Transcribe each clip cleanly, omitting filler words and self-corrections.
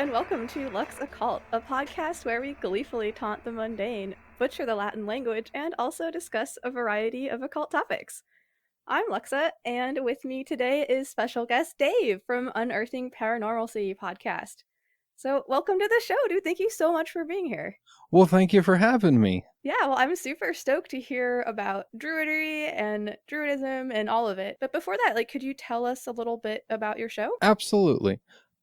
and welcome to Lux Occult, a podcast where we gleefully taunt the mundane, butcher the Latin language, and also discuss a variety of occult topics. I'm Luxa, and with me today is special guest Dave from Unearthing Paranormalcy Podcast. So, welcome to the show, dude. Thank you so much for being here. Well, thank you for having me. Yeah, well, I'm super stoked to hear about Druidry and Druidism and all of it. But before that, could you tell us a little bit about your show? Absolutely.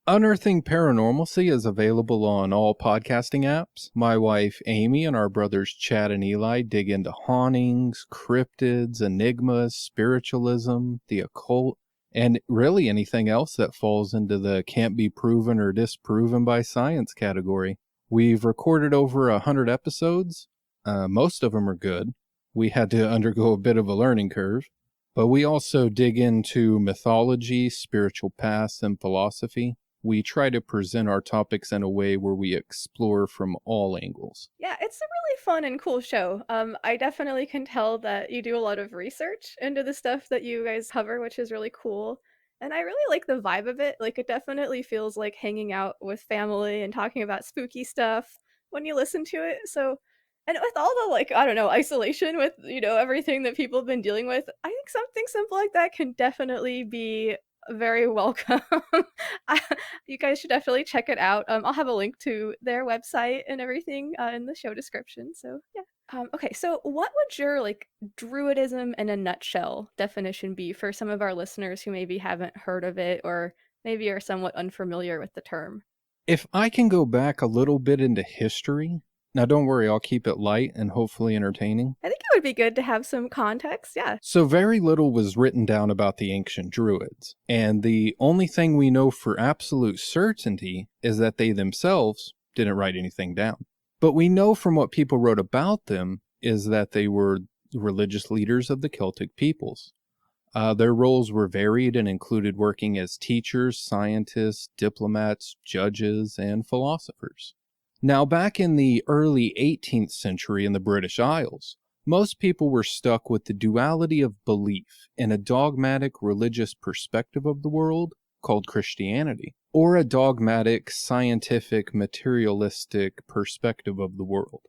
Unearthing Paranormalcy is available on all podcasting apps. My wife, Amy, and our brothers, Chad and Eli, dig into hauntings, cryptids, enigmas, spiritualism, the occult, and really anything else that falls into the can't be proven or disproven by science category. We've recorded over 100 episodes. Most of them are good. We had to undergo a bit of a learning curve. But we also dig into mythology, spiritual paths, and philosophy. We try to present our topics in a way where we explore from all angles. Yeah, it's a really fun and cool show. I definitely can tell that you do a lot of research into the stuff that you guys cover, which is really cool. And I really like the vibe of it. It definitely feels like hanging out with family and talking about spooky stuff when you listen to it. So, and with all the, isolation with, everything that people have been dealing with, I think something simple like that can definitely be very welcome. You guys should definitely check it out. I'll have a link to their website and everything in the show description. So yeah. Okay, so what would your Druidism in a nutshell definition be for some of our listeners who maybe haven't heard of it or maybe are somewhat unfamiliar with the term? If I can go back a little bit into history, now don't worry, I'll keep it light and hopefully entertaining. I think it would be good to have some context, yeah. So very little was written down about the ancient Druids, and the only thing we know for absolute certainty is that they themselves didn't write anything down. But we know from what people wrote about them is that they were religious leaders of the Celtic peoples. Their roles were varied and included working as teachers, scientists, diplomats, judges, and philosophers. Now, back in the early 18th century in the British Isles, most people were stuck with the duality of belief in a dogmatic religious perspective of the world called Christianity, or a dogmatic, scientific, materialistic perspective of the world.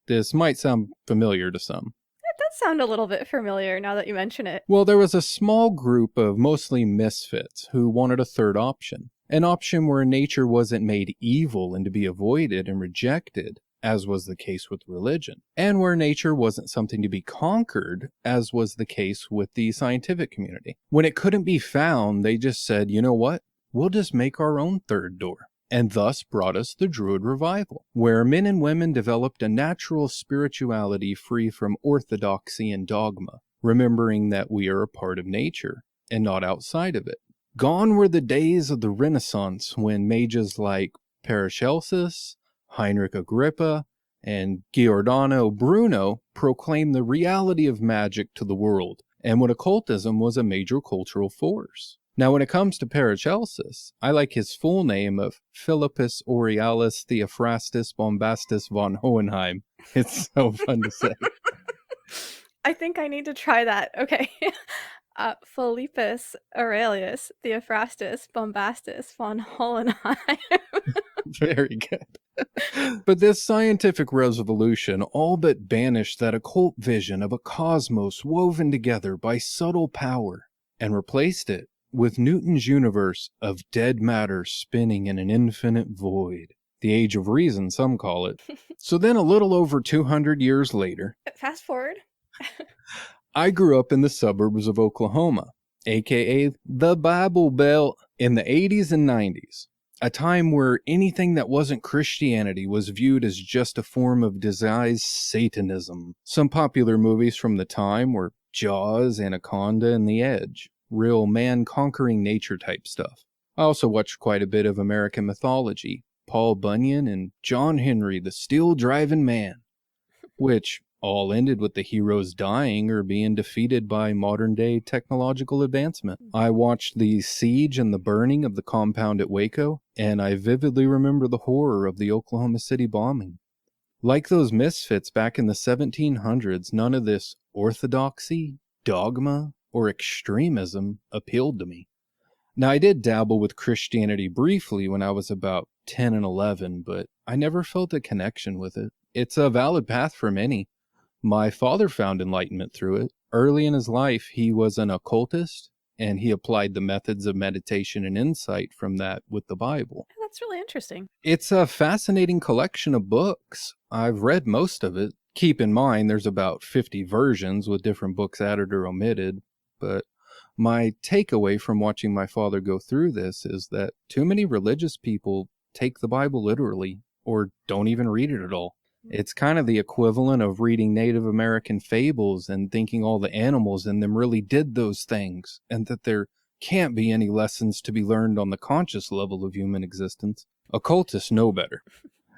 This might sound familiar to some. It does sound a little bit familiar now that you mention it. Well, there was a small group of mostly misfits who wanted a third option. An option where nature wasn't made evil and to be avoided and rejected, as was the case with religion, and where nature wasn't something to be conquered, as was the case with the scientific community. When it couldn't be found, they just said, you know what? We'll just make our own third door. And thus brought us the Druid revival, where men and women developed a natural spirituality free from orthodoxy and dogma, remembering that we are a part of nature and not outside of it. Gone were the days of the Renaissance when mages like Paracelsus, Heinrich Agrippa, and Giordano Bruno proclaimed the reality of magic to the world, and when occultism was a major cultural force. Now, when it comes to Paracelsus, I like his full name of Philippus Aurealis Theophrastus Bombastus von Hohenheim. It's so fun to say. I think I need to try that. Okay. Philippus Aurelius Theophrastus Bombastus von Hohenheim. Very good. But this scientific revolution all but banished that occult vision of a cosmos woven together by subtle power and replaced it with Newton's universe of dead matter spinning in an infinite void. The age of reason, some call it. So then a little over 200 years later... Fast forward. I grew up in the suburbs of Oklahoma, aka the Bible Belt, in the 80s and 90s, a time where anything that wasn't Christianity was viewed as just a form of disguised Satanism. Some popular movies from the time were Jaws, Anaconda, and The Edge, real man-conquering nature type stuff. I also watched quite a bit of American mythology, Paul Bunyan and John Henry, the steel-driving man, which all ended with the heroes dying or being defeated by modern-day technological advancement. I watched the siege and the burning of the compound at Waco, and I vividly remember the horror of the Oklahoma City bombing. Like those misfits back in the 1700s, none of this orthodoxy, dogma, or extremism appealed to me. Now, I did dabble with Christianity briefly when I was about 10 and 11, but I never felt a connection with it. It's a valid path for many. My father found enlightenment through it. Early in his life, he was an occultist, and he applied the methods of meditation and insight from that with the Bible. That's really interesting. It's a fascinating collection of books. I've read most of it. Keep in mind, there's about 50 versions with different books added or omitted, but my takeaway from watching my father go through this is that too many religious people take the Bible literally or don't even read it at all. It's kind of the equivalent of reading Native American fables and thinking all the animals in them really did those things, and that there can't be any lessons to be learned on the conscious level of human existence. Occultists know better.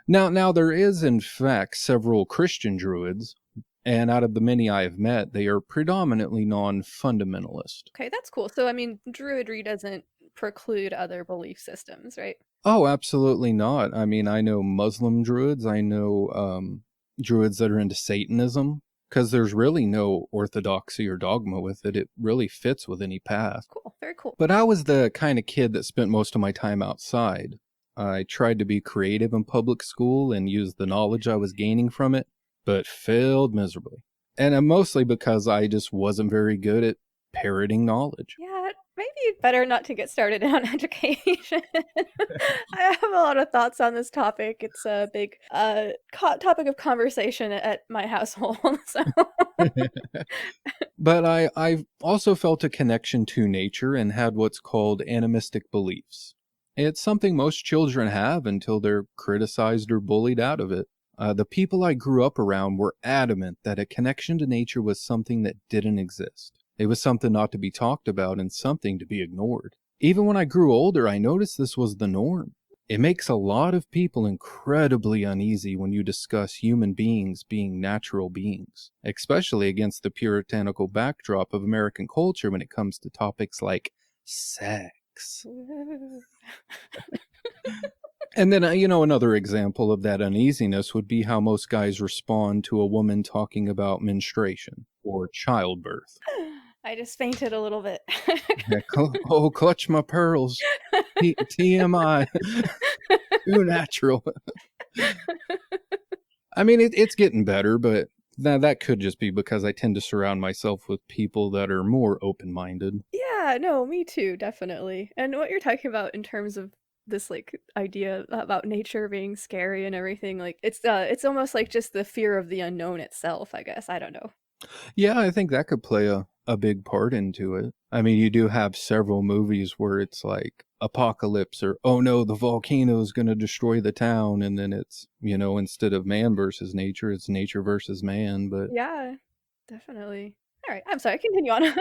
Now there is, in fact, several Christian Druids, and out of the many I have met, they are predominantly non-fundamentalist. Okay, that's cool. So, I mean, Druidry doesn't preclude other belief systems, right? Oh, absolutely not. I mean, I know Muslim Druids. I know Druids that are into Satanism, because there's really no orthodoxy or dogma with it. It really fits with any path. Cool, very cool. But I was the kind of kid that spent most of my time outside. I tried to be creative in public school and use the knowledge I was gaining from it, but failed miserably. And mostly because I just wasn't very good at parroting knowledge. Yeah, maybe better not to get started on education. I have a lot of thoughts on this topic. It's a big topic of conversation at my household. So. But I've also felt a connection to nature and had what's called animistic beliefs. It's something most children have until they're criticized or bullied out of it. The people I grew up around were adamant that a connection to nature was something that didn't exist. It was something not to be talked about and something to be ignored. Even when I grew older, I noticed this was the norm. It makes a lot of people incredibly uneasy when you discuss human beings being natural beings, especially against the puritanical backdrop of American culture when it comes to topics like sex. And then, another example of that uneasiness would be how most guys respond to a woman talking about menstruation or childbirth. I just fainted a little bit. Oh, clutch my pearls. TMI. Too natural. I mean, it's getting better, but that could just be because I tend to surround myself with people that are more open-minded. Yeah, no, me too, definitely. And what you're talking about in terms of this like idea about nature being scary and everything, like it's almost like just the fear of the unknown itself, I guess. I don't know. Yeah, I think that could play a big part into it. I mean, you do have several movies where it's like apocalypse or, oh no, the volcano is going to destroy the town. And then it's, instead of man versus nature, it's nature versus man. But yeah, definitely. All right, I'm sorry, continue on.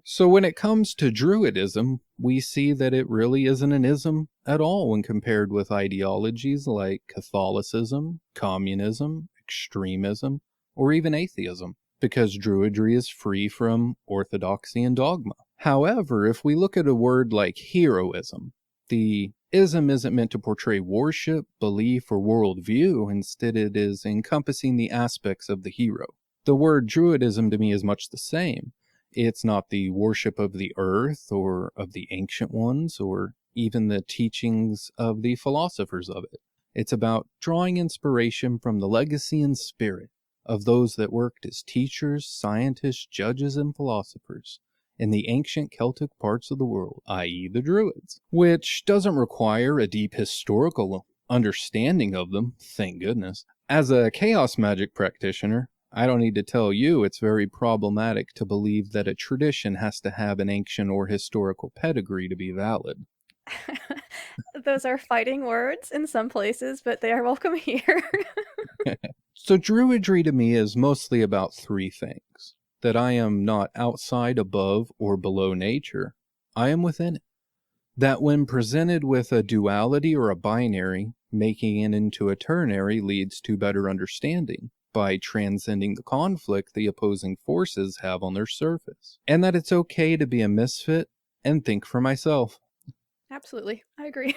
So when it comes to Druidism, we see that it really isn't an ism at all when compared with ideologies like Catholicism, communism, extremism, or even atheism, because Druidry is free from orthodoxy and dogma. However, if we look at a word like heroism, the ism isn't meant to portray worship, belief, or worldview. Instead, it is encompassing the aspects of the hero. The word Druidism to me is much the same. It's not the worship of the earth or of the ancient ones or even the teachings of the philosophers of it. It's about drawing inspiration from the legacy and spirit of those that worked as teachers, scientists, judges, and philosophers in the ancient Celtic parts of the world, i.e. the Druids, which doesn't require a deep historical understanding of them, thank goodness. As a chaos magic practitioner, I don't need to tell you it's very problematic to believe that a tradition has to have an ancient or historical pedigree to be valid. Those are fighting words in some places, but they are welcome here. So Druidry to me is mostly about three things. That I am not outside, above, or below nature. I am within it. That when presented with a duality or a binary, making it into a ternary leads to better understanding by transcending the conflict the opposing forces have on their surface. And that it's okay to be a misfit and think for myself. Absolutely, I agree.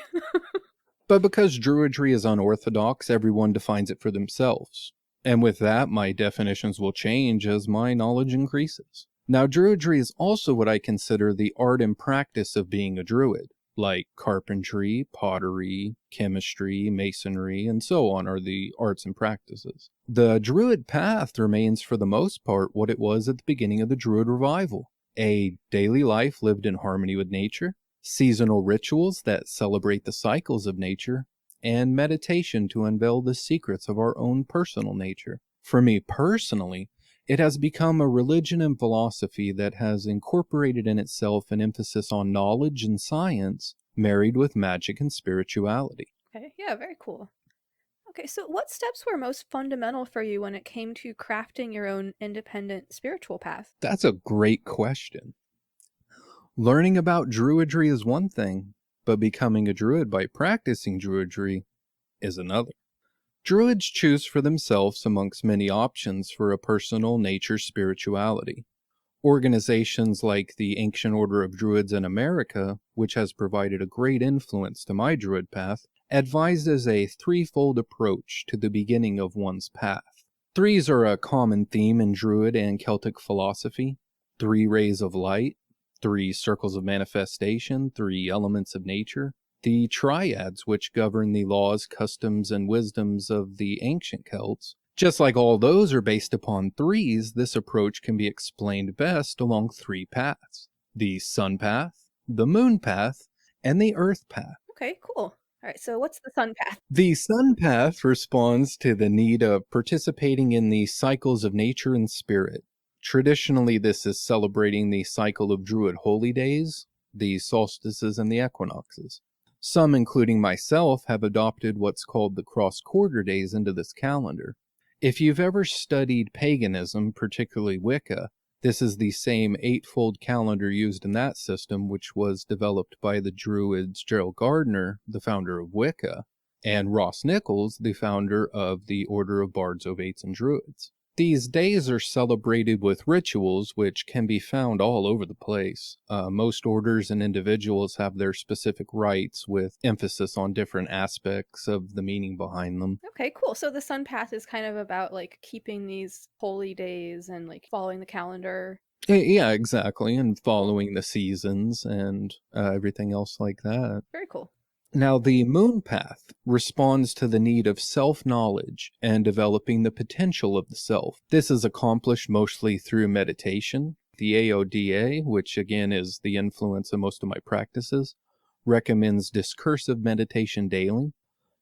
But because Druidry is unorthodox, everyone defines it for themselves. And with that, my definitions will change as my knowledge increases. Now, Druidry is also what I consider the art and practice of being a Druid, like carpentry, pottery, chemistry, masonry, and so on are the arts and practices. The Druid path remains for the most part what it was at the beginning of the Druid revival, a daily life lived in harmony with nature, seasonal rituals that celebrate the cycles of nature, and meditation to unveil the secrets of our own personal nature. For me personally, it has become a religion and philosophy that has incorporated in itself an emphasis on knowledge and science, married with magic and spirituality. Okay, yeah, very cool. Okay, so what steps were most fundamental for you when it came to crafting your own independent spiritual path? That's a great question. Learning about Druidry is one thing, but becoming a Druid by practicing Druidry is another. Druids choose for themselves amongst many options for a personal nature spirituality. Organizations like the Ancient Order of Druids in America, which has provided a great influence to my Druid path, advises a threefold approach to the beginning of one's path. Threes are a common theme in Druid and Celtic philosophy: 3 rays of light, 3 circles of manifestation, 3 elements of nature, the triads which govern the laws, customs, and wisdoms of the ancient Celts. Just like all those are based upon threes, this approach can be explained best along 3 paths: the sun path, the moon path, and the earth path. Okay, cool. All right, so what's the sun path? The sun path responds to the need of participating in the cycles of nature and spirit. Traditionally, this is celebrating the cycle of Druid holy days, the solstices, and the equinoxes. Some, including myself, have adopted what's called the cross-quarter days into this calendar. If you've ever studied paganism, particularly Wicca, this is the same 8-fold calendar used in that system, which was developed by the Druids Gerald Gardner, the founder of Wicca, and Ross Nichols, the founder of the Order of Bards, Ovates, and Druids. These days are celebrated with rituals which can be found all over the place. Most orders and individuals have their specific rites with emphasis on different aspects of the meaning behind them. Okay, cool. So the sun path is kind of about like keeping these holy days and like following the calendar. Yeah, exactly, and following the seasons and everything else like that. Very cool. Now, the moon path responds to the need of self-knowledge and developing the potential of the self. This is accomplished mostly through meditation. The AODA, which again is the influence of most of my practices, recommends discursive meditation daily.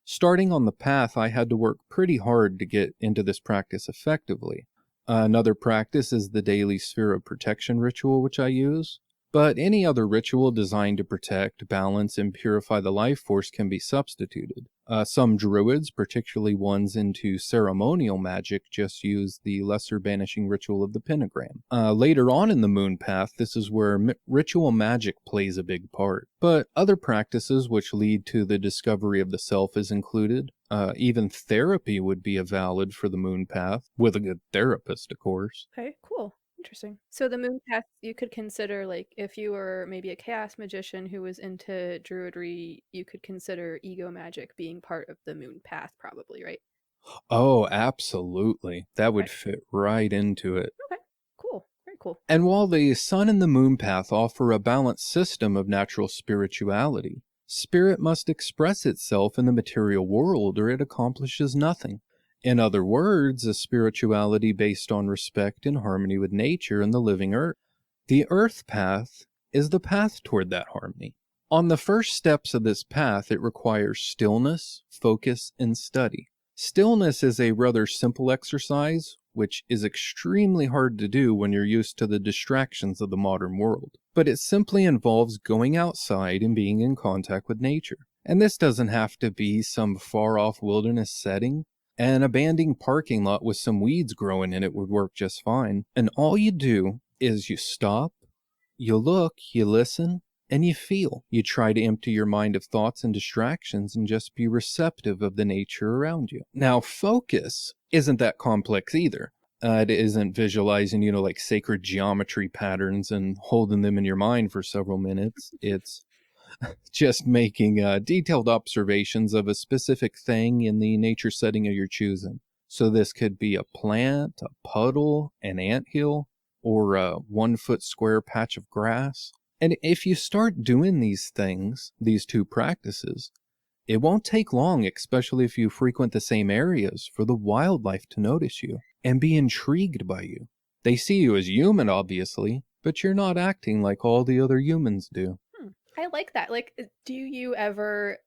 Starting on the path, I had to work pretty hard to get into this practice effectively. Another practice is the daily sphere of protection ritual, which I use. But any other ritual designed to protect, balance, and purify the life force can be substituted. Some druids, particularly ones into ceremonial magic, just use the lesser banishing ritual of the pentagram. Later on in the moon path, this is where ritual magic plays a big part. But other practices which lead to the discovery of the self is included. Even therapy would be a valid for the moon path, with a good therapist, of course. Okay, cool. Interesting. So the moon path you could consider like if you were maybe a chaos magician who was into druidry, you could consider ego magic being part of the moon path probably, right? Oh, absolutely. That would Okay. fit right into it. Okay. Cool. Very cool. And while the sun and the moon path offer a balanced system of natural spirituality, spirit must express itself in the material world or it accomplishes nothing. In other words, a spirituality based on respect and harmony with nature and the living earth. The earth path is the path toward that harmony. On the first steps of this path, it requires stillness, focus, and study. Stillness is a rather simple exercise, which is extremely hard to do when you're used to the distractions of the modern world. But it simply involves going outside and being in contact with nature. And this doesn't have to be some far-off wilderness setting. An abandoned parking lot with some weeds growing in it would work just fine. And all you do is you stop, you look, you listen, and you feel. You try to empty your mind of thoughts and distractions and just be receptive of the nature around you. Now, focus isn't that complex either. It isn't visualizing, like sacred geometry patterns and holding them in your mind for several minutes. It's just making detailed observations of a specific thing in the nature setting of your choosing. So this could be a plant, a puddle, an anthill, or a 1-foot square patch of grass. And if you start doing these things, these two practices, it won't take long, especially if you frequent the same areas, for the wildlife to notice you and be intrigued by you. They see you as human, obviously, but you're not acting like all the other humans do. I like that. Like, do you ever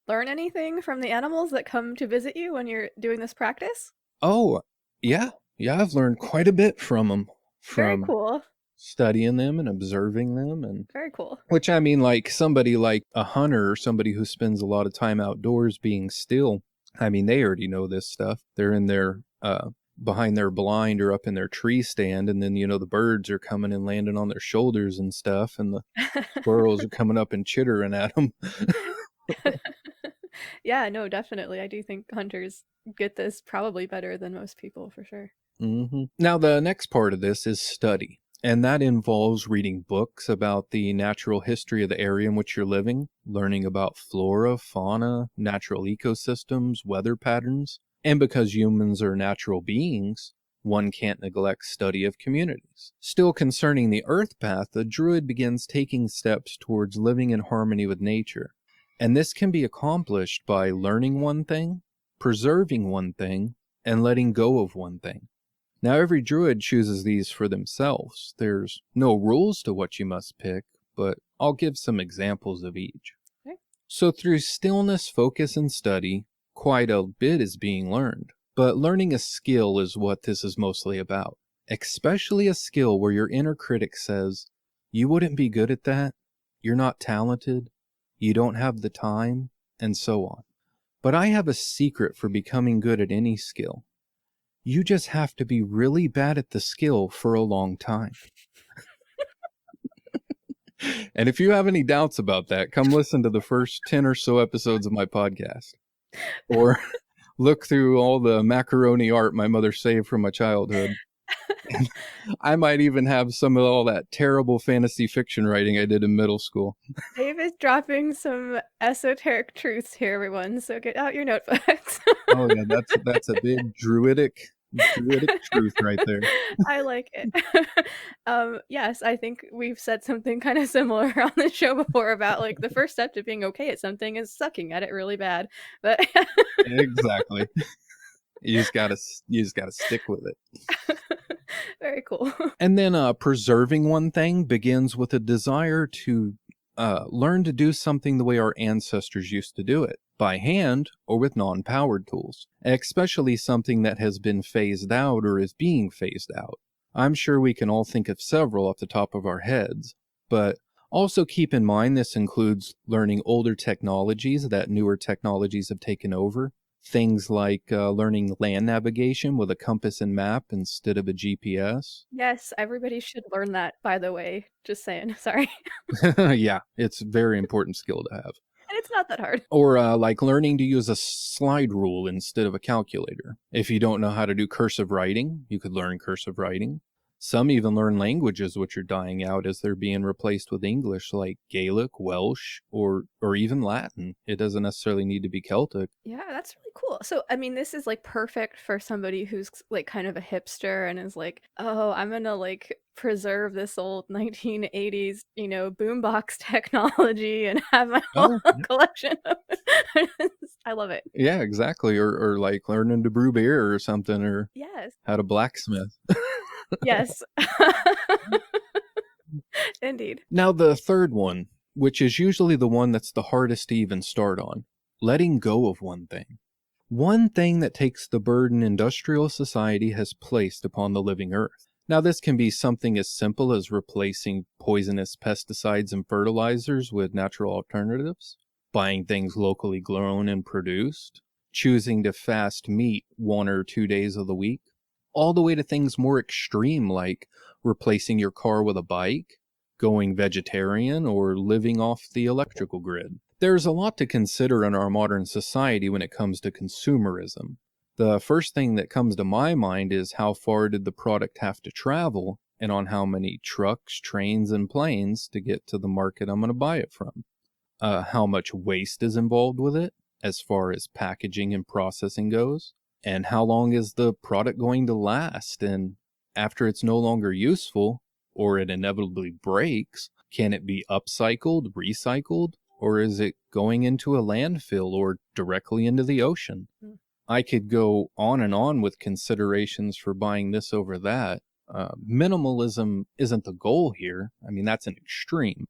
learn anything from the animals that come to visit you when you're doing this practice? Oh, yeah. Yeah, I've learned quite a bit from them. Very From cool. studying them and observing them. And Very cool. which, I mean, like somebody like a hunter or somebody who spends a lot of time outdoors being still, I mean, they already know this stuff. They're in their behind their blind or up in their tree stand, and then the birds are coming and landing on their shoulders and stuff, and the squirrels are coming up and chittering at them. Yeah, no, definitely. I do think hunters get this probably better than most people, for sure. Now, the next part of this is study, and that involves reading books about the natural history of the area in which you're living, learning about flora, fauna, natural ecosystems, weather patterns, and because humans are natural beings, one can't neglect study of communities. Still concerning the Earth Path, the Druid begins taking steps towards living in harmony with nature, and this can be accomplished by learning one thing, preserving one thing, and letting go of one thing. Now, every Druid chooses these for themselves. There's no rules to what you must pick, but I'll give some examples of each. Okay. So through stillness, focus, and study, quite a bit is being learned. But learning a skill is what this is mostly about. Especially a skill where your inner critic says, you wouldn't be good at that, you're not talented, you don't have the time, and so on. But I have a secret for becoming good at any skill. You just have to be really bad at the skill for a long time. And if you have any doubts about that, come listen to the first 10 or so episodes of my podcast. Or look through all the macaroni art my mother saved from my childhood. And I might even have some of all that terrible fantasy fiction writing I did in middle school. Dave is dropping some esoteric truths here, everyone, so get out your notebooks. Oh yeah, that's a big druidic truth right there. I like it. Yes, I think we've said something kind of similar on the show before about like the first step to being okay at something is sucking at it really bad. But Exactly. You just gotta stick with it. Very cool. And then preserving one thing begins with a desire to learn to do something the way our ancestors used to do it, by hand or with non-powered tools, especially something that has been phased out or is being phased out. I'm sure we can all think of several off the top of our heads, but also keep in mind this includes learning older technologies that newer technologies have taken over. Things like learning land navigation with a compass and map instead of a GPS. Yes, everybody should learn that, by the way. Just saying. Sorry. Yeah, it's a very important skill to have. And it's not that hard. Or like learning to use a slide rule instead of a calculator. If you don't know how to do cursive writing, you could learn cursive writing. Some even learn languages which are dying out as they're being replaced with English, like Gaelic, Welsh, or even Latin. It doesn't necessarily need to be Celtic. Yeah, that's really cool. So, I mean, this is like perfect for somebody who's like kind of a hipster and is like, oh, I'm gonna like preserve this old 1980s, boombox technology and have my whole collection of it. I love it. Yeah, exactly. Or like learning to brew beer or something, or yes, how to blacksmith. Yes. Indeed. Now the third one, which is usually the one that's the hardest to even start on, letting go of one thing. One thing that takes the burden industrial society has placed upon the living earth. Now this can be something as simple as replacing poisonous pesticides and fertilizers with natural alternatives, buying things locally grown and produced, choosing to fast meat 1 or 2 days of the week, all the way to things more extreme like replacing your car with a bike, going vegetarian, or living off the electrical grid. There's a lot to consider in our modern society when it comes to consumerism. The first thing that comes to my mind is how far did the product have to travel, and on how many trucks, trains, and planes to get to the market I'm going to buy it from. How much waste is involved with it, as far as packaging and processing goes. And how long is the product going to last? And after it's no longer useful, or it inevitably breaks, can it be upcycled, recycled, or is it going into a landfill or directly into the ocean? Mm. I could go on and on with considerations for buying this over that. Minimalism isn't the goal here. I mean, that's an extreme,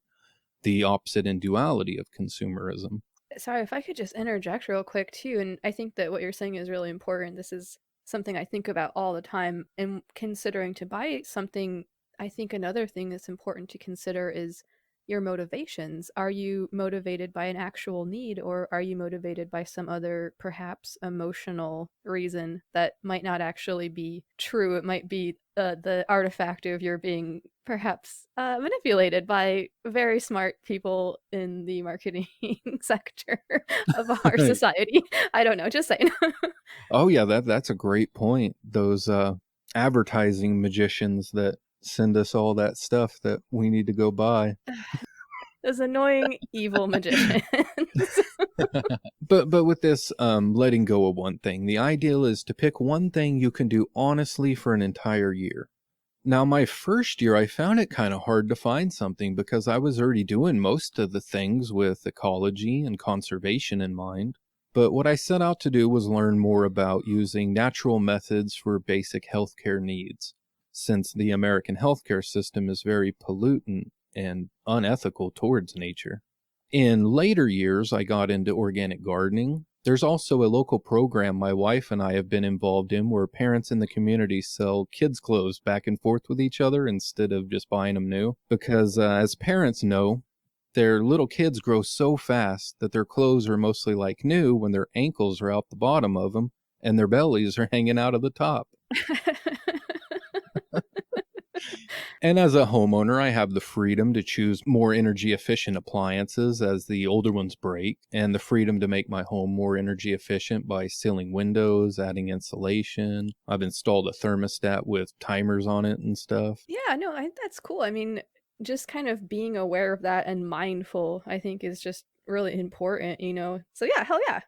the opposite in duality of consumerism. Sorry, if I could just interject real quick too, and I think that what you're saying is really important. This is something I think about all the time. And considering to buy something, I think another thing that's important to consider is your motivations. Are you motivated by an actual need, or are you motivated by some other perhaps emotional reason that might not actually be true? It might be the artifact of your being perhaps manipulated by very smart people in the marketing sector of our society. I don't know, just saying. Oh yeah, that's a great point. Those advertising magicians that send us all that stuff that we need to go buy. Those annoying evil magicians. But with this letting go of one thing, the ideal is to pick one thing you can do honestly for an entire year. Now, my first year, I found it kind of hard to find something because I was already doing most of the things with ecology and conservation in mind. But what I set out to do was learn more about using natural methods for basic healthcare needs, since the American healthcare system is very pollutant and unethical towards nature. In later years, I got into organic gardening. There's also a local program my wife and I have been involved in where parents in the community sell kids' clothes back and forth with each other instead of just buying them new. Because as parents know, their little kids grow so fast that their clothes are mostly like new when their ankles are out the bottom of them and their bellies are hanging out of the top. And as a homeowner, I have the freedom to choose more energy efficient appliances as the older ones break, and the freedom to make my home more energy efficient by sealing windows, adding insulation. I've installed a thermostat with timers on it and stuff. Yeah, no, that's cool. I mean, just kind of being aware of that and mindful, I think, is just really important, you know? So, yeah, hell yeah.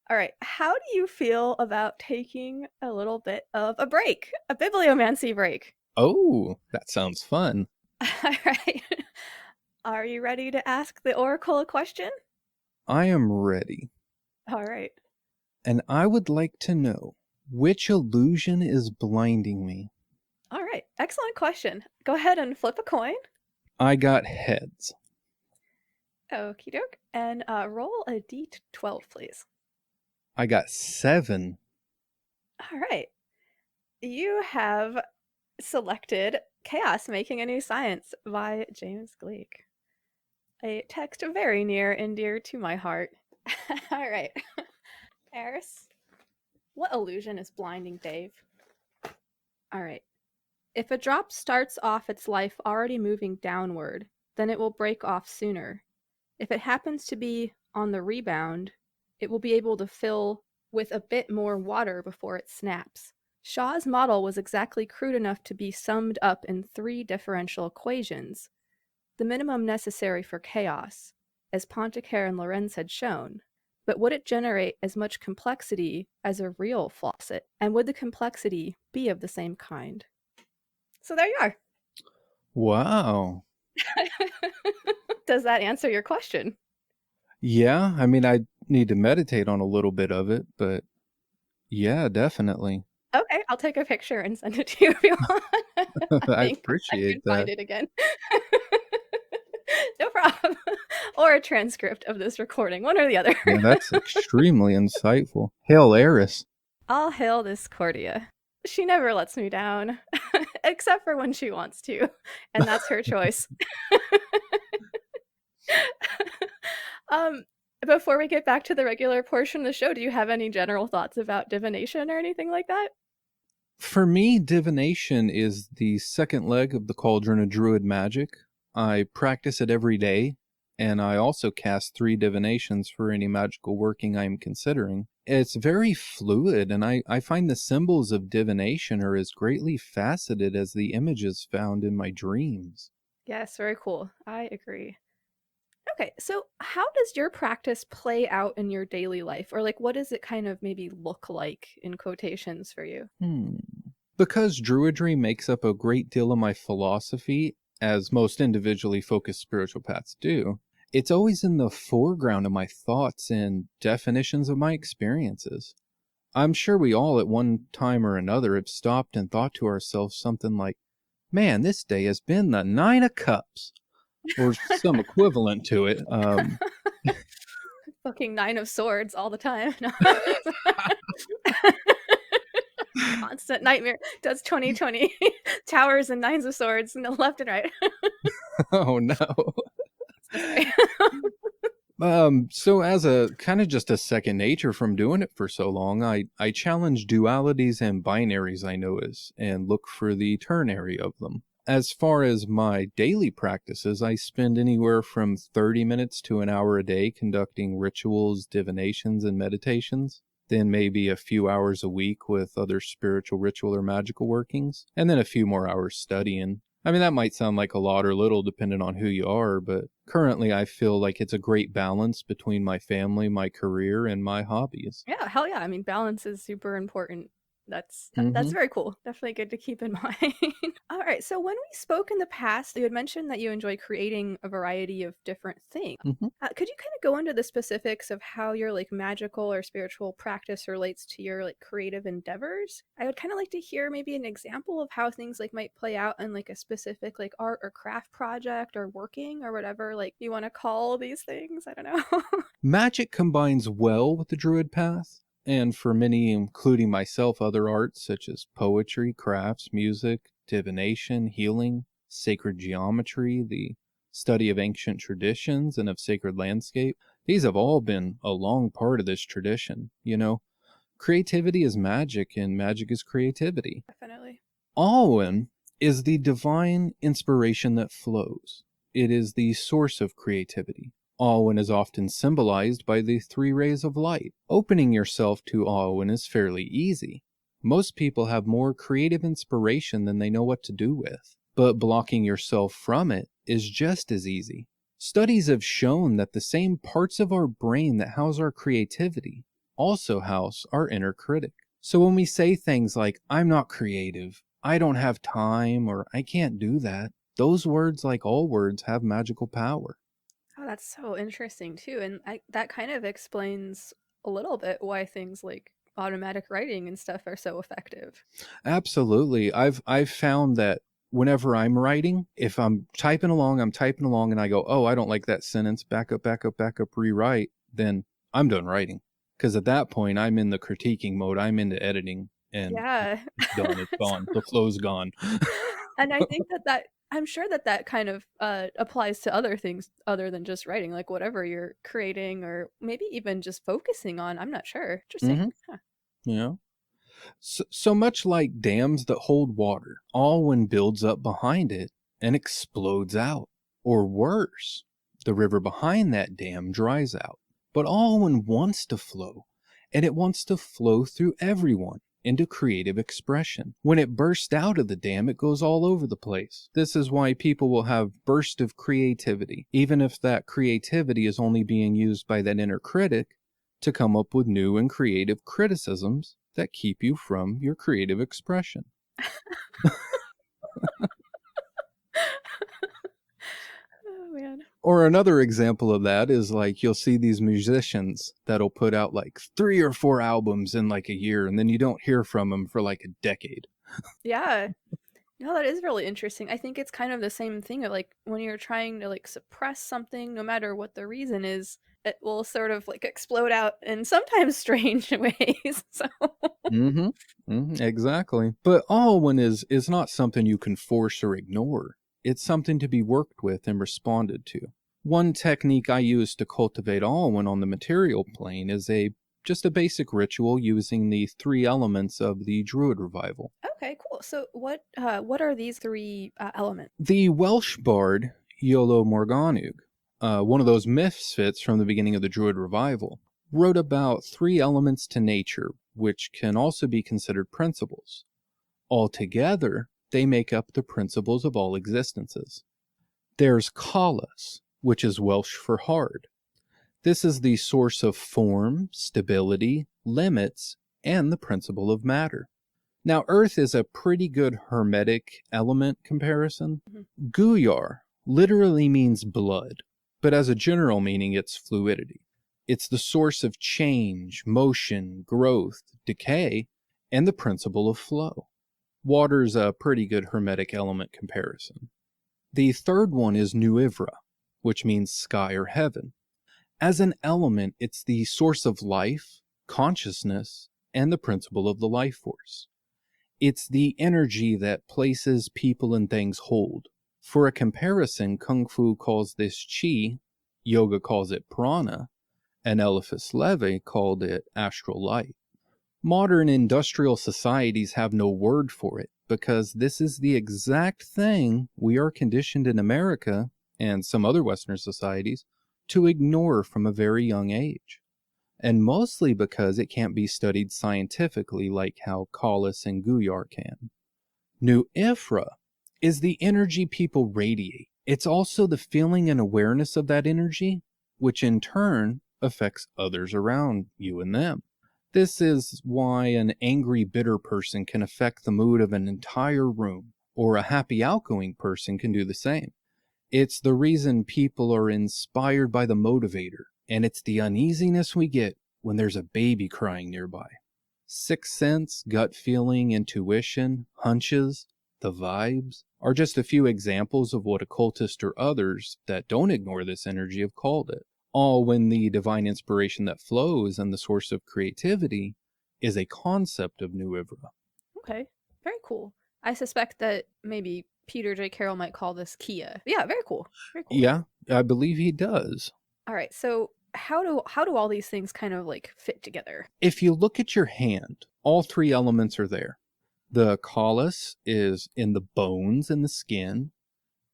All right. How do you feel about taking a little bit of a break, a bibliomancy break? Oh, that sounds fun. All right. Are you ready to ask the Oracle a question? I am ready. All right. And I would like to know which illusion is blinding me. All right. Excellent question. Go ahead and flip a coin. I got heads. Okie doke. And roll a d12, please. I got 7. All right. You have selected Chaos Making a New Science by James Gleick. A text very near and dear to my heart. All right. Paris, what illusion is blinding Dave? All right. If a drop starts off its life already moving downward, then it will break off sooner. If it happens to be on the rebound, it will be able to fill with a bit more water before it snaps. Shaw's model was exactly crude enough to be summed up in 3 differential equations. The minimum necessary for chaos, as Pontclair and Lorentz had shown, but would it generate as much complexity as a real faucet? And would the complexity be of the same kind? So there you are. Wow. Does that answer your question? Yeah, I mean, I need to meditate on a little bit of it, but yeah, definitely. Okay, I'll take a picture and send it to you if you want. I I appreciate can that. find it again. No problem. Or a transcript of this recording, one or the other. Yeah, that's extremely insightful. Hail Eris. All hail Discordia. She never lets me down, except for when she wants to, and that's her choice. Before we get back to the regular portion of the show, do you have any general thoughts about divination or anything like that? For me, divination is the second leg of the cauldron of druid magic. I practice it every day, and I also cast 3 divinations for any magical working I am considering. It's very fluid, and I find the symbols of divination are as greatly faceted as the images found in my dreams. Yes, very cool. I agree. Okay, so how does your practice play out in your daily life? Or like what does it kind of maybe look like in quotations for you? Because Druidry makes up a great deal of my philosophy, as most individually focused spiritual paths do, it's always in the foreground of my thoughts and definitions of my experiences. I'm sure we all at one time or another have stopped and thought to ourselves something like, man, this day has been the 9 of Cups, or some equivalent to it. Fucking 9 of Swords all the time. No. Constant nightmare. Does 2020 towers and 9s of Swords, no, left and right. Oh no. Sorry. So as a kind of just a second nature from doing it for so long, I challenge dualities and binaries I notice and look for the ternary of them. As far as my daily practices, I spend anywhere from 30 minutes to an hour a day conducting rituals, divinations, and meditations. Then maybe a few hours a week with other spiritual, ritual, or magical workings. And then a few more hours studying. I mean, that might sound like a lot or little depending on who you are, but currently I feel like it's a great balance between my family, my career, and my hobbies. Yeah, hell yeah. I mean, balance is super important. That's Mm-hmm. very cool. Definitely good to keep in mind. All right. So when we spoke in the past, you had mentioned that you enjoy creating a variety of different things. Mm-hmm. Could you kind of go into the specifics of how your like magical or spiritual practice relates to your like creative endeavors? I would kind of like to hear maybe an example of how things like might play out in like a specific like art or craft project or working or whatever like you want to call these things. I don't know. Magic combines well with the Druid path, and for many, including myself, other arts such as poetry, crafts, music, divination, healing, sacred geometry, the study of ancient traditions and of sacred landscape. These have all been a long part of this tradition. You know, creativity is magic and magic is creativity. Definitely. Alwyn is the divine inspiration that flows. It is the source of creativity. Alwyn is often symbolized by the 3 rays of light. Opening yourself to Alwyn is fairly easy. Most people have more creative inspiration than they know what to do with, but blocking yourself from it is just as easy. Studies have shown that the same parts of our brain that house our creativity also house our inner critic. So when we say things like, I'm not creative, I don't have time, or I can't do that, those words, like all words, have magical power. Oh, that's so interesting too. And that kind of explains a little bit why things like automatic writing and stuff are so effective. Absolutely. I've found that whenever I'm writing, if I'm typing along and I go, oh, I don't like that sentence, back up, rewrite, then I'm done writing. Because at that point, I'm in the critiquing mode. I'm into editing and Yeah. it's done. It's gone. The flow's gone. And I think that I'm sure that kind of applies to other things other than just writing, like whatever you're creating or maybe even just focusing on. I'm not sure. Interesting. Mm-hmm. Huh. Yeah. So much like dams that hold water, Alwyn builds up behind it and explodes out. Or worse, the river behind that dam dries out. But Alwyn wants to flow, and it wants to flow through everyone into creative expression. When it bursts out of the dam, it goes all over the place. This is why people will have bursts of creativity, even if that creativity is only being used by that inner critic to come up with new and creative criticisms that keep you from your creative expression. Oh man. Or another example of that is like you'll see these musicians that'll put out like 3 or 4 albums in like a year, and then you don't hear from them for like a decade. Yeah. No, that is really interesting. I think it's kind of the same thing of like when you're trying to like suppress something, no matter what the reason is, it will sort of like explode out in sometimes strange ways. So Exactly. But Alwyn is not something you can force or ignore. It's something to be worked with and responded to. One technique I use to cultivate Alwyn on the material plane is just a basic ritual using the 3 elements of the Druid revival. okay, cool. So what are these 3 elements? The Welsh bard Iolo Morgannwg, one of those misfits from the beginning of the Druid revival, wrote about 3 elements to nature, which can also be considered principles. Altogether, they make up the principles of all existences. There's Kalas, which is Welsh for hard. This is the source of form, stability, limits, and the principle of matter. Now, earth is a pretty good hermetic element comparison. Mm-hmm. Guyar literally means blood, but as a general meaning, it's fluidity. It's the source of change, motion, growth, decay, and the principle of flow. Water's a pretty good hermetic element comparison. The third one is Nuivra, which means sky or heaven. As an element, it's the source of life, consciousness, and the principle of the life force. It's the energy that places people and things hold. For a comparison, Kung Fu calls this Qi, Yoga calls it Prana, and Eliphas Levi called it astral light. Modern industrial societies have no word for it because this is the exact thing we are conditioned in America and some other Western societies to ignore from a very young age. And mostly because it can't be studied scientifically like how Kalas and Guyar can. Nu Ifra is the energy people radiate. It's also the feeling and awareness of that energy, which in turn affects others around you and them. This is why an angry, bitter person can affect the mood of an entire room, or a happy, outgoing person can do the same. It's the reason people are inspired by the motivator, and it's the uneasiness we get when there's a baby crying nearby. Sixth sense, gut feeling, intuition, hunches, the vibes are just a few examples of what occultists or others that don't ignore this energy have called it. All when the divine inspiration that flows and the source of creativity is a concept of Nuivra. Okay, very cool. I suspect that maybe Peter J. Carroll might call this Kia. Yeah, very cool. Very cool. Yeah, I believe he does. All right, so how do all these things kind of like fit together? If you look at your hand, all three elements are there. The Kalas is in the bones and the skin,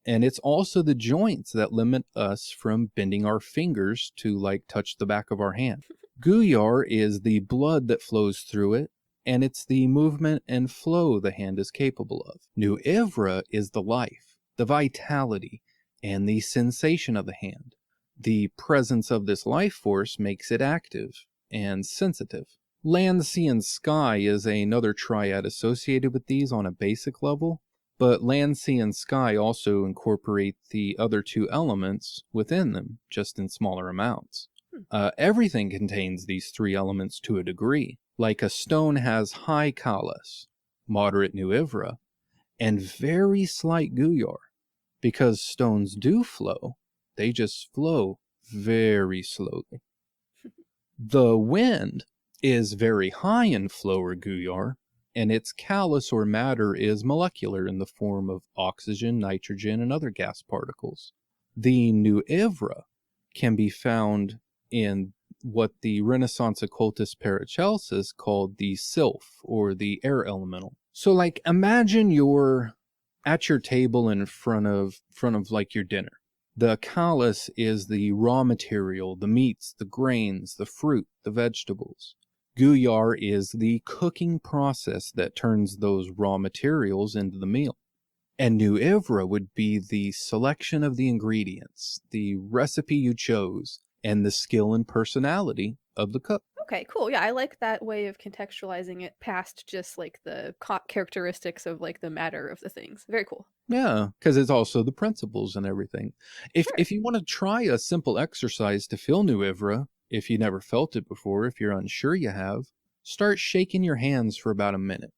and it's also the joints that limit us from bending our fingers to like touch the back of our hand. Guyar is the blood that flows through it, and it's the movement and flow the hand is capable of. Nuivra is the life, the vitality, and the sensation of the hand. The presence of this life force makes it active and sensitive. Land, sea, and sky is another triad associated with these on a basic level, but land, sea, and sky also incorporate the other two elements within them, just in smaller amounts. Everything contains these three elements to a degree. Like a stone has high Kalas, moderate Nuivra, and very slight Guyar. Because stones do flow, they just flow very slowly. The wind is very high in flow or Guyar, and its Kalas or matter is molecular in the form of oxygen, nitrogen, and other gas particles. The Nuivra can be found in what the Renaissance occultist Paracelsus called the sylph, or the air elemental. So like imagine you're at your table in front of like your dinner. The Kalas is the raw material, the meats, the grains, the fruit, the vegetables. Guyar is the cooking process that turns those raw materials into the meal. And Nuivra would be the selection of the ingredients, the recipe you chose, and the skill and personality of the cook. Okay, cool. Yeah, I like that way of contextualizing it past just like the characteristics of like the matter of the things. Very cool. Yeah, because it's also the principles and everything. If Sure. if you want to try a simple exercise to feel Nuivra, if you never felt it before, if you're unsure you have, start shaking your hands for about a minute.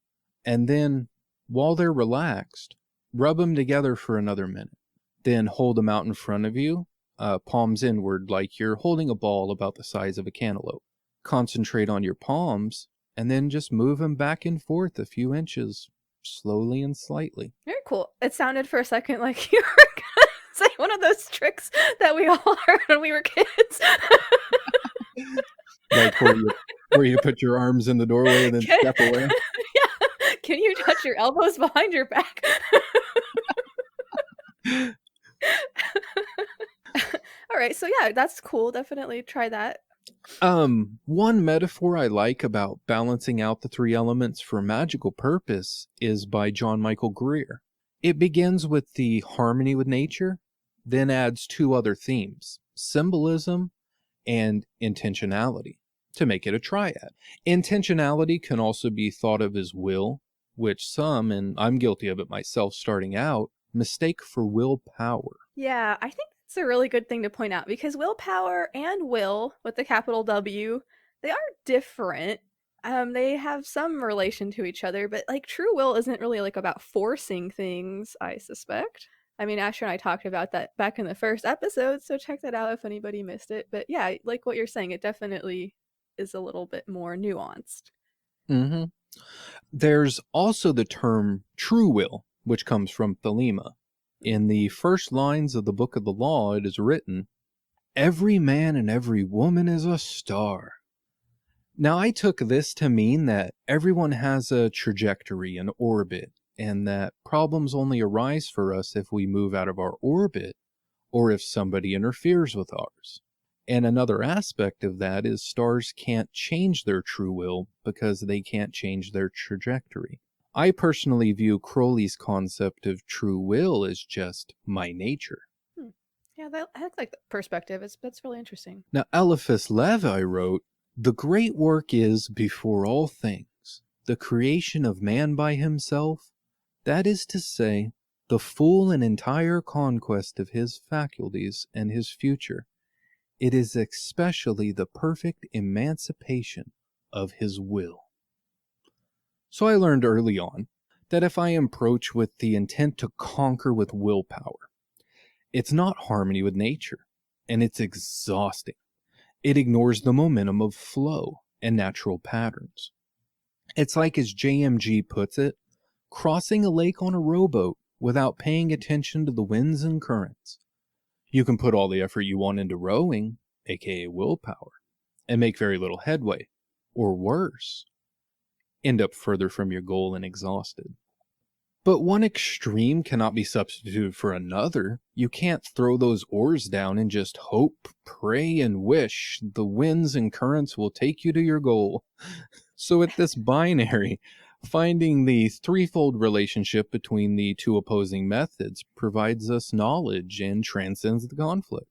And then, while they're relaxed, rub them together for another minute. Then hold them out in front of you, palms inward, like you're holding a ball about the size of a cantaloupe. Concentrate on your palms, and then just move them back and forth a few inches, slowly and slightly. Very cool. It sounded for a second like you were gonna say one of those tricks that we all heard when we were kids. Like where you put your arms in the doorway and then step away. Yeah. Can you touch your elbows behind your back? All right, so yeah, that's cool. Definitely try that. One metaphor I like about balancing out the three elements for a magical purpose is by John Michael Greer. It begins with the harmony with nature, then adds two other themes, symbolism and intentionality, to make it a triad. Intentionality can also be thought of as will, which some, and I'm guilty of it myself starting out, mistake for willpower. Yeah, I think that's a really good thing to point out because willpower and will, with the capital W, they are different. They have some relation to each other, but like true will isn't really like about forcing things, I suspect. I mean, Asher and I talked about that back in the first episode, so check that out if anybody missed it. But yeah, like what you're saying, it definitely is a little bit more nuanced. Mm-hmm. There's also the term true will, which comes from Thelema. In the first lines of the Book of the Law, it is written, "Every man and every woman is a star." Now, I took this to mean that everyone has a trajectory, an orbit, and that problems only arise for us if we move out of our orbit or if somebody interferes with ours. And another aspect of that is stars can't change their true will because they can't change their trajectory. I personally view Crowley's concept of true will as just my nature. Yeah, I like that perspective. That's really interesting. Now, Eliphas Levi wrote, "The great work is, before all things, the creation of man by himself, that is to say, the full and entire conquest of his faculties and his future. It is especially the perfect emancipation of his will." So I learned early on that if I approach with the intent to conquer with willpower, it's not harmony with nature, and it's exhausting. It ignores the momentum of flow and natural patterns. It's like, as JMG puts it, crossing a lake on a rowboat without paying attention to the winds and currents. You can put all the effort you want into rowing, aka willpower, and make very little headway, or worse, end up further from your goal and exhausted. But one extreme cannot be substituted for another. You can't throw those oars down and just hope, pray, and wish the winds and currents will take you to your goal. So with this binary, finding the threefold relationship between the two opposing methods provides us knowledge and transcends the conflict.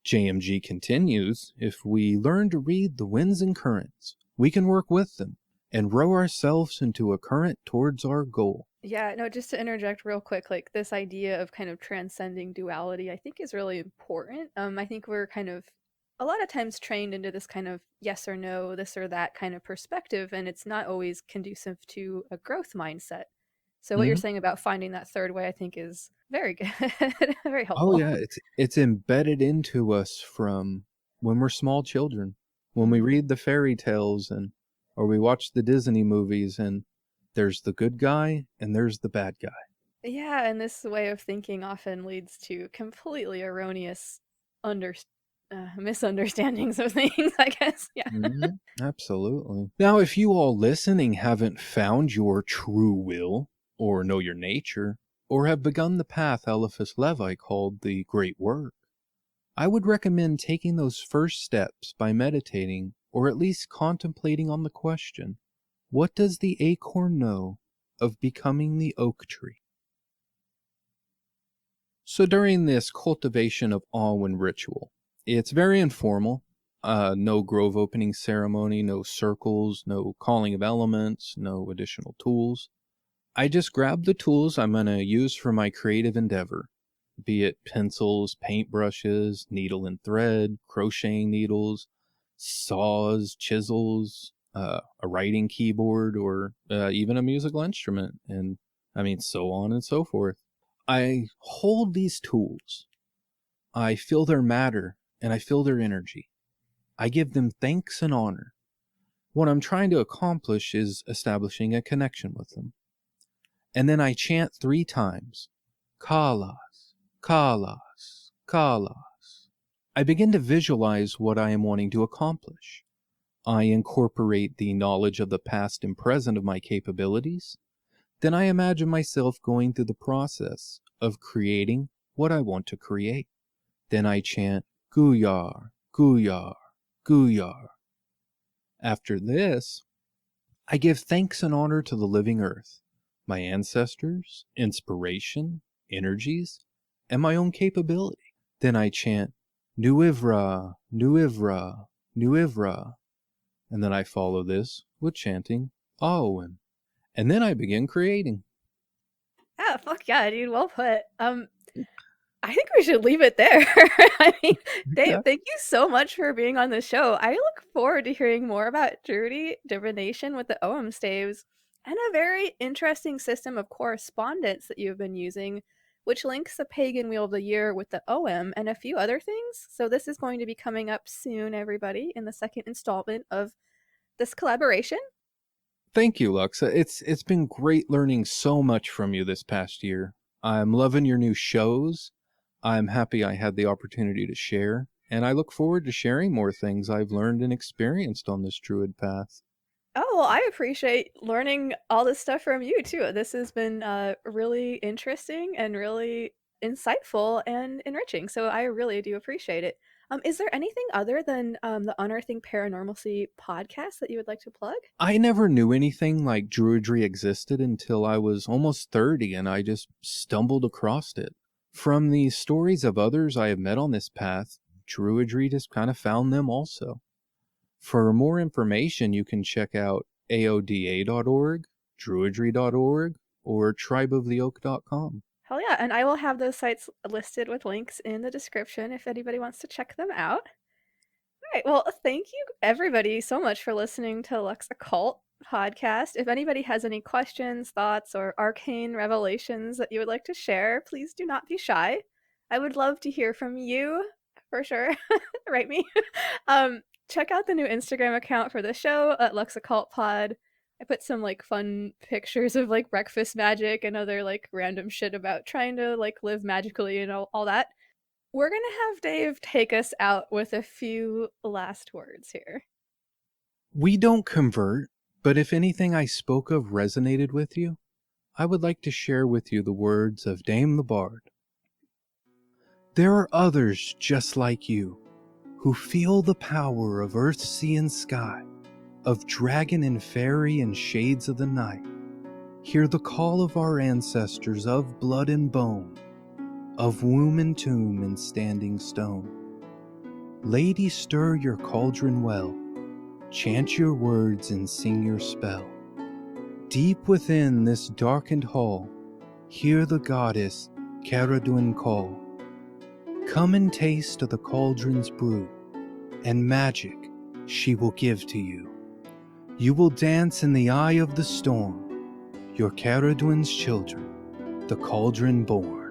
JMG continues, "If we learn to read the winds and currents, we can work with them and row ourselves into a current towards our goal." Yeah, no, just to interject real quick, like this idea of kind of transcending duality, I think is really important. I think we're kind of a lot of times trained into this kind of yes or no, this or that kind of perspective, and it's not always conducive to a growth mindset. So what you're saying about finding that third way, I think, is very good, very Oh helpful. yeah, it's embedded into us from when we're small children. When we read the fairy tales or we watch the Disney movies, and there's the good guy and there's the bad guy. Yeah, and this way of thinking often leads to completely erroneous under misunderstandings of things, I guess. Yeah. Absolutely. Now, if you all listening haven't found your true will, or know your nature, or have begun the path Eliphas Levi called the great work, I would recommend taking those first steps by meditating, or at least contemplating on the question, what does the acorn know of becoming the oak tree? So during this cultivation of awe and ritual, it's very informal. No grove opening ceremony, no circles, no calling of elements, no additional tools. I just grab the tools I'm going to use for my creative endeavor, be it pencils, paintbrushes, needle and thread, crocheting needles, saws, chisels, a writing keyboard, or even a musical instrument, and so on and so forth. I hold these tools. I feel their matter and I feel their energy. I give them thanks and honor. What I'm trying to accomplish is establishing a connection with them. And then I chant 3 times, Kalas, Kalas, Kalas. I begin to visualize what I am wanting to accomplish. I incorporate the knowledge of the past and present of my capabilities. Then I imagine myself going through the process of creating what I want to create. Then I chant, Guyar, Guyar, Guyar. After this, I give thanks and honor to the living earth, my ancestors, inspiration, energies, and my own capability. Then I chant, Nuivra, Nuivra, Nuivra. And then I follow this with chanting, Aowen. And then I began creating. Yeah, fuck yeah, dude. Well put. I think we should leave it there. I mean, Dave, Yeah. thank you so much for being on the show. I look forward to hearing more about Druidy divination with the Ogham staves and a very interesting system of correspondence that you've been using, which links the pagan wheel of the year with the Ogham and a few other things. So this is going to be coming up soon, everybody, in the second installment of this collaboration. Thank you, Luxa. It's been great learning so much from you this past year. I'm loving your new shows. I'm happy I had the opportunity to share, and I look forward to sharing more things I've learned and experienced on this Druid path. Oh, well, I appreciate learning all this stuff from you too. This has been really interesting and really insightful and enriching. So I really do appreciate it. Is there anything other than the Unearthing Paranormalcy podcast that you would like to plug? I never knew anything like Druidry existed until I was almost 30, and I just stumbled across it. From the stories of others I have met on this path, Druidry just kind of found them also. For more information, you can check out aoda.org, druidry.org, or tribeoftheoak.com. Hell yeah, and I will have those sites listed with links in the description if anybody wants to check them out. All right, well, thank you everybody so much for listening to Lux Occult Podcast. If anybody has any questions, thoughts, or arcane revelations that you would like to share, please do not be shy. I would love to hear from you for sure. Write me. Check out the new Instagram account for the show at Lux Occult Pod. I put some like fun pictures of like breakfast magic and other like random shit about trying to like live magically and all that. We're gonna have Dave take us out with a few last words here. We don't convert, but if anything I spoke of resonated with you, I would like to share with you the words of Dame the Bard. There are others just like you, who feel the power of earth, sea, and sky, of dragon and fairy and shades of the night. Hear the call of our ancestors of blood and bone, of womb and tomb and standing stone. Lady, stir your cauldron well, chant your words and sing your spell. Deep within this darkened hall, hear the goddess Caradwin call. Come and taste of the cauldron's brew, and magic she will give to you. You will dance in the eye of the storm, your Caradwin's children, the cauldron born.